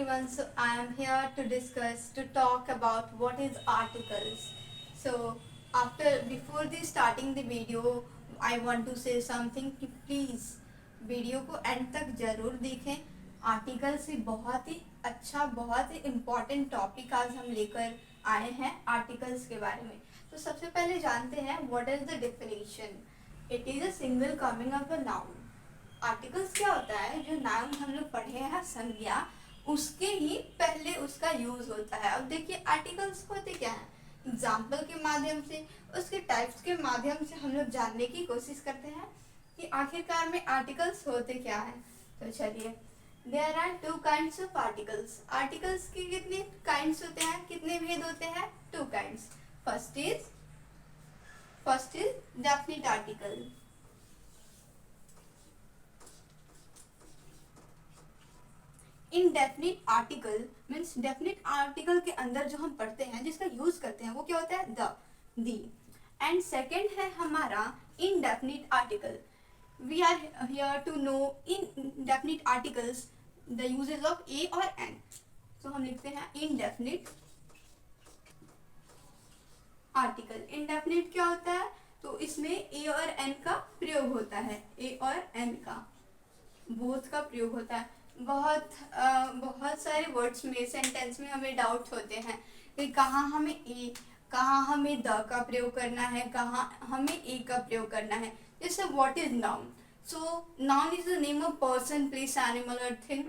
everyone. So I am here to talk about what is articles. So before starting the video, I want to say something कि please video को and तक जरूर देखें. Articles ही बहुत ही अच्छा, बहुत ही important topic आज हम लेकर आए हैं आर्टिकल्स के बारे में. तो सबसे पहले जानते हैं what is the definition. It is a single coming of a noun. Articles क्या होता है? जो नाउन हम लोग पढ़े हैं संज्ञा, उसके ही पहले उसका यूज होता है. अब देखिए आर्टिकल्स होते क्या हैं. एग्जाम्पल के माध्यम से, उसके टाइप्स के माध्यम से हम लोग जानने की कोशिश करते हैं कि आखिरकार में आर्टिकल्स होते क्या हैं. तो चलिए, there are two kinds of articles. Articles के कितने काइंड्स होते हैं, कितने भेद होते हैं? Two kinds. First is definite article. Indefinite article means definite article के अंदर जो हम पढ़ते हैं, जिसका यूज करते हैं, वो क्या होता है? The, the. एंड सेकेंड है हमारा indefinite article. We are here to know indefinite articles the usages of a और एन. तो हम लिखते हैं इनडेफिनिट आर्टिकल. इनडेफिनिट क्या होता है? तो इसमें ए और एन का प्रयोग होता है. ए और एन का, बोथ का प्रयोग होता है. बहुत सारे वर्ड्स में, सेंटेंस में हमें डाउट होते हैं कि कहाँ हमें ए, कहाँ हमें द का प्रयोग करना है, कहाँ हमें ए का प्रयोग करना है. जैसे what is noun. So noun is the name of person, place, animal और थिंग.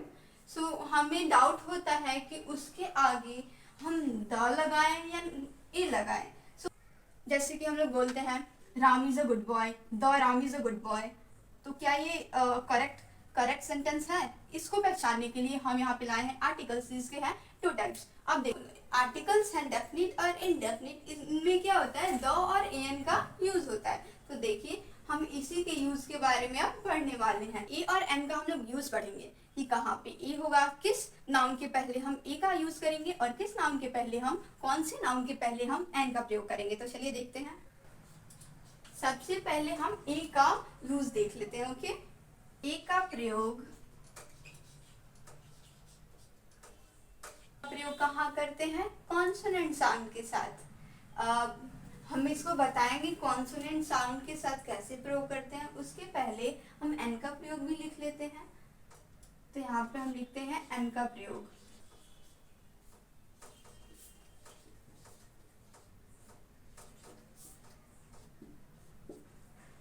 सो हमें डाउट होता है कि उसके आगे हम द लगाएं या ए लगाएं. सो जैसे कि हम लोग बोलते हैं Ram is a good boy, the Ram is a good boy. तो क्या ये करेक्ट सेंटेंस है? इसको पहचानने के लिए हम यहाँ पे लाए हैं आर्टिकल्स, जिसके हैं टू टाइप्स. अब देखो, आर्टिकल्स हैं डेफिनिट और इनडेफिनिट. इनमें क्या होता है? द और एन का यूज होता है. तो देखिए, हम इसी के यूज के बारे में अब पढ़ने वाले हैं. ए और एन का हम लोग यूज पढ़ेंगे कि कहाँ पे ए होगा, किस नाउन के पहले हम ए का यूज करेंगे और किस नाउन के पहले हम, कौन से नाउन के पहले हम एन का प्रयोग करेंगे. तो चलिए देखते हैं. सबसे पहले हम ए का यूज देख लेते हैं. ओके, ए का प्रयोग कहाँ करते हैं? कॉन्सोनेंट साउंड के साथ. हम इसको बताएंगे कॉन्सोनेंट साउंड के साथ कैसे प्रयोग करते हैं. उसके पहले हम एन का प्रयोग भी लिख लेते हैं. तो यहाँ पे हम लिखते हैं एन का प्रयोग.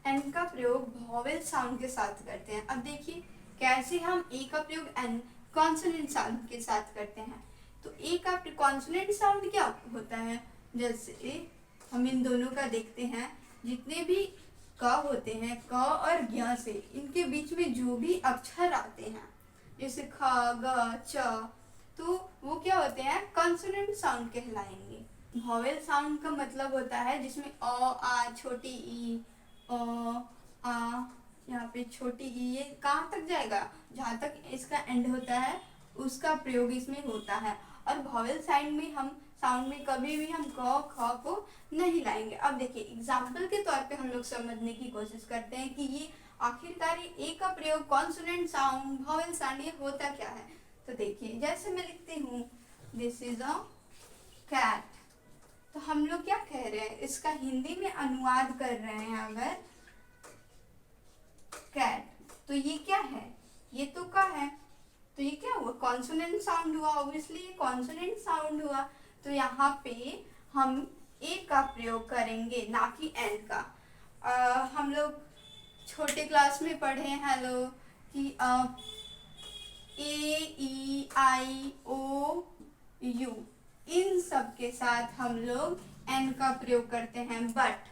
एन का प्रयोग वॉवेल साउंड के साथ करते हैं. अब देखिए कैसे हम ए का प्रयोग एन कॉन्सोनेंट साउंड के साथ करते हैं. तो ए का कॉन्सोनेंट साउंड क्या होता है? जैसे हम इन दोनों का देखते हैं. जितने भी क होते हैं, क और ज्ञ से, इनके बीच में जो भी अक्षर आते हैं, जैसे ख, ग, च, तो वो क्या होते हैं? कॉन्सोनेंट साउंड कहलाएंगे. वॉवेल साउंड का मतलब होता है जिसमें अ, आ, छोटी ई, आ, यहाँ पे छोटी ई, ये कहाँ तक जाएगा? जहाँ तक इसका एंड होता है उसका प्रयोग इसमें होता है. और वॉवेल साउंड में कभी भी हम क, ख को नहीं लाएंगे. अब देखिए एग्जाम्पल के तौर पे हम लोग समझने की कोशिश करते हैं कि ये आखिरकार ए का प्रयोग कॉन्सोनेंट साउंड, वॉवेल साउंड, ये होता क्या है. तो देखिए जैसे मैं लिखती हूँ दिस इज अ कैट. तो हम लोग क्या कह रहे हैं? इसका हिंदी में अनुवाद कर रहे हैं अगर कैट, तो ये क्या है? ये तो का है. तो ये क्या हुआ? कॉन्सोनेंट साउंड हुआ. ऑब्वियसली ये कॉन्सोनेंट साउंड हुआ. तो यहाँ पे हम ए का प्रयोग करेंगे, ना कि एन का. हम लोग छोटे क्लास में पढ़े हैं लोग कि ए, ई, आई, ओ, यू, इन सब के साथ हम लोग एन का प्रयोग करते हैं. बट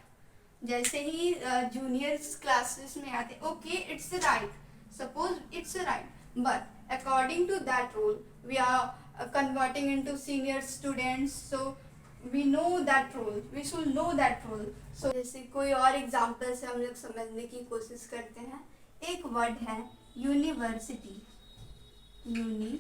जैसे ही जूनियर्स क्लासेस में आते, okay it's right, suppose it's right, but according to that rule we are converting into senior students. So we know that rule, we should know that rule. So जैसे कोई और example से हम लोग समझने की कोशिश करते हैं. एक वर्ड है यूनिवर्सिटी. यूनी,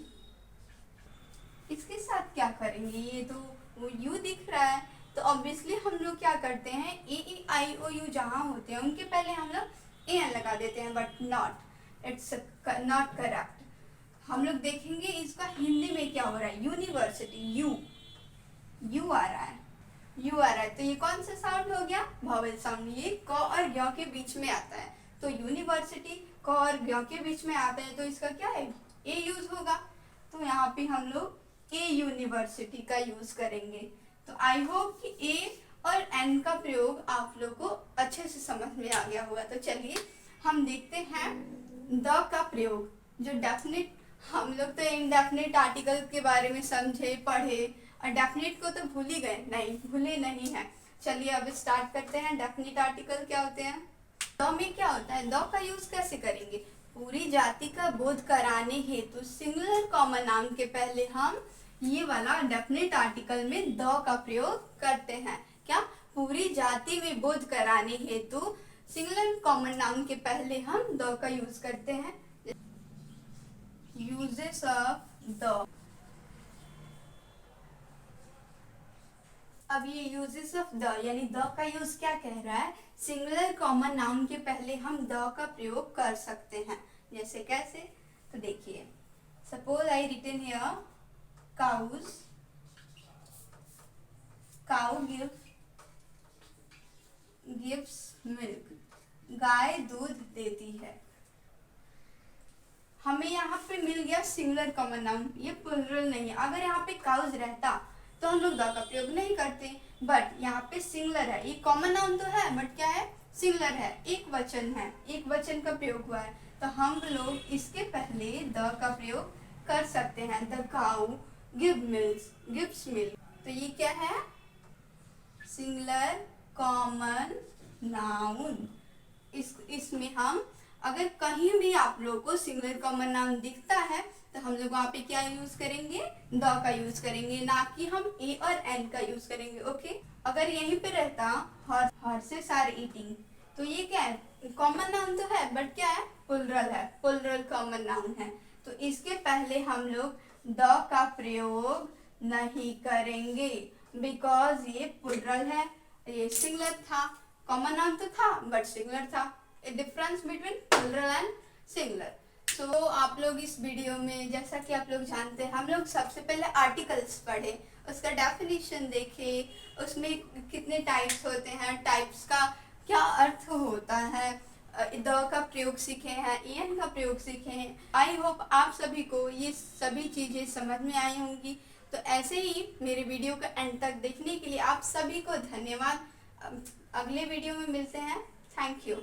इसके साथ क्या करेंगे? ये तो वो यू दिख रहा है, तो ऑब्वियसली हम लोग क्या करते हैं? ए, ई, आई, ओ, यू जहाँ होते हैं उनके पहले हम लोग ए एन लगा देते हैं. But not, it's not correct. हम लोग देखेंगे इसका हिंदी में क्या हो रहा है। यूनिवर्सिटी, यू आ रहा है, यू आ रहा है, तो ये कौन सा साउंड हो गया, वॉवेल साउंड। ये क और ग के बीच में आता है, तो यूनिवर्सिटी क और ग के बीच में आता है, तो इसका क्या है, ए यूज होगा। तो यहाँ पे हम लोग ए यूनिवर्सिटी का यूज करेंगे। तो आई होप कि ए और एन का प्रयोग आप लोग को अच्छे से समझ में आ गया होगा। तो चलिए हम देखते हैं द का प्रयोग, जो डेफिनेट, हम लोग तो इनडेफिनेट आर्टिकल के बारे में समझे पढ़े, और डेफिनेट को तो भूल ही गए, नहीं भूले नहीं है। चलिए अब स्टार्ट करते हैं। डेफिनेट आर्टिकल क्या होते हैं। द में क्या होता है, द का यूज कैसे करेंगे, पूरी जाति का बोध कराने हेतु सिंगुलर कॉमन नाउन के पहले हम ये वाला डेफिनेट आर्टिकल में द का प्रयोग करते हैं। क्या, पूरी जाति में बोध कराने हेतु सिंगुलर कॉमन नाउन के पहले हम द का यूज करते हैं। यूजेस ऑफ द, अब ये यूजेस ऑफ द यानी द का यूज क्या कह रहा है, सिंगुलर कॉमन नाउन के पहले हम द का प्रयोग कर सकते हैं। जैसे कैसे, तो देखिए, suppose I written here cows, cow gives milk, गाय दूध देती है। हमें यहाँ पे मिल गया सिंगुलर कॉमन नाउन, ये प्लूरल नहीं है। अगर यहाँ पे काउज रहता तो हम लोग द का प्रयोग नहीं करते, बट यहाँ पे सिंगुलर है, ये कॉमन नाउन तो है बट क्या है, सिंगुलर है, एक वचन है, एक वचन का प्रयोग हुआ है, तो हम लोग इसके पहले द का प्रयोग कर सकते हैं। द काउ गिव्स मिल्क, तो ये क्या है, सिंगुलर कॉमन नाउन। इसमें हम अगर कहीं भी आप लोग को सिंगुलर कॉमन नाउन दिखता है तो हम लोग वहाँ पे क्या यूज करेंगे, द का यूज करेंगे, ना कि हम ए और एन का यूज करेंगे। ओके, अगर यहीं पे रहता हॉर्सेस आर ईटिंग, तो ये क्या है, कॉमन नाउन तो है बट क्या है, प्लूरल है, प्लूरल कॉमन नाउन है, तो इसके पहले हम लोग द का प्रयोग नहीं करेंगे, बिकॉज ये प्लूरल है, ये सिंगुलर था, कॉमन नाउन तो था बट सिंगुलर था। Difference between plural and singular. So आप लोग इस वीडियो में, जैसा कि आप लोग जानते हैं, हम लोग सबसे पहले आर्टिकल्स पढ़े, उसका डेफिनेशन देखे, उसमें कितने टाइप्स होते हैं, टाइप्स का क्या अर्थ होता है, द का प्रयोग सीखे हैं, एन का प्रयोग सीखे हैं। आई होप आप सभी को ये सभी चीज़ें समझ में आई होंगी। तो ऐसे ही मेरे वीडियो का एंड तक देखने के लिए आप सभी को धन्यवाद। अगले वीडियो में मिलते हैं। Thank you.